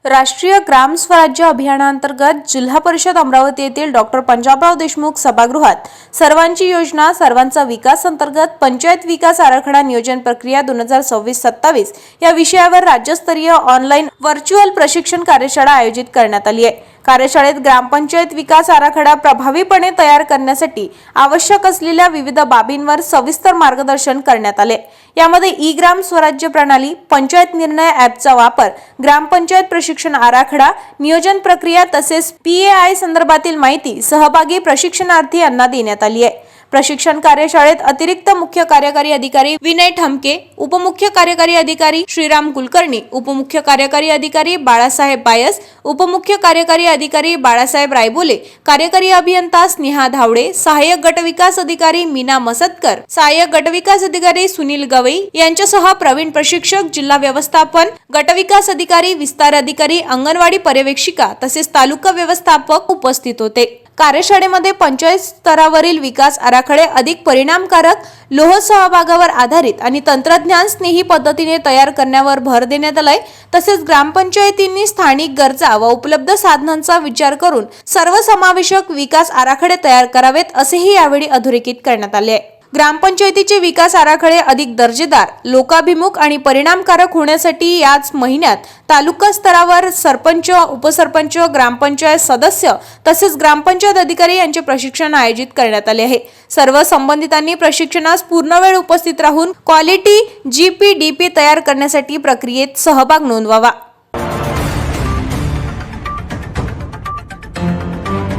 राष्ट्रीय ग्राम स्वराज्य अभियानांतर्गत जिल्हा परिषद अमरावती येथील डॉक्टर पंजाबराव देशमुख सभागृहात सर्वांची योजना सर्वांचा विकास अंतर्गत पंचायत विकास आराखडा नियोजन प्रक्रिया 2026-27 या विषयावर राज्यस्तरीय ऑनलाईन व्हर्च्युअल प्रशिक्षण कार्यशाळा आयोजित करण्यात आली आहे। कार्यशाळेत ग्रामपंचायत विकास आराखडा प्रभावीपणे तयार करण्यासाठी आवश्यक असलेल्या विविध बाबींवर सविस्तर मार्गदर्शन करण्यात आले। यामध्ये ई ग्राम स्वराज्य प्रणाली, पंचायत निर्णय ॲपचा वापर, ग्रामपंचायत प्रशिक्षण आराखडा, नियोजन प्रक्रिया तसेच PAI संदर्भातील माहिती सहभागी प्रशिक्षणार्थी यांना देण्यात आली आहे। प्रशिक्षण कार्यशाळेत अतिरिक्त मुख्य कार्यकारी अधिकारी विनय ठमके, उपमुख्य कार्यकारी अधिकारी श्रीराम कुलकर्णी, उपमुख्य कार्यकारी अधिकारी बाळासाहेब बायस, उपमुख्य कार्यकारी अधिकारी बाळासाहेब रायबोले, कार्यकारी अभियंता स्नेहा धावडे, सहाय्यक गटविकास अधिकारी मीना मसतकर, सहाय्यक गटविकास अधिकारी सुनील गवई यांच्यासह प्रवीण प्रशिक्षक, जिल्हा व्यवस्थापन, गटविकास अधिकारी, विस्तार अधिकारी, अंगणवाडी पर्यवेक्षिका तसेच तालुका व्यवस्थापक उपस्थित होते। कार्यशाळेमध्ये पंचायत स्तरावरील विकास आराखडे अधिक परिणामकारक, लोह सहभागावर आधारित आणि तंत्रज्ञान स्नेही पद्धतीने तयार करण्यावर भर देण्यात आलाय। तसेच ग्रामपंचायतींनी स्थानिक गरजा व उपलब्ध साधनांचा विचार करून सर्वसमावेशक विकास आराखडे तयार करावेत असेही यावेळी अधोरेखित करण्यात आले आहे। ग्रामपंचायतीचे विकास आराखडे अधिक दर्जेदार, लोकाभिमुख आणि परिणामकारक होण्यासाठी याच महिन्यात तालुका स्तरावर सरपंच, उपसरपंच, ग्रामपंचायत सदस्य तसेच ग्रामपंचायत अधिकारी यांचे प्रशिक्षण आयोजित करण्यात आले आहे। सर्व संबंधितांनी प्रशिक्षणास पूर्णवेळ उपस्थित राहून क्वालिटी GPDP तयार करण्यासाठी प्रक्रियेत सहभाग नोंदवावा।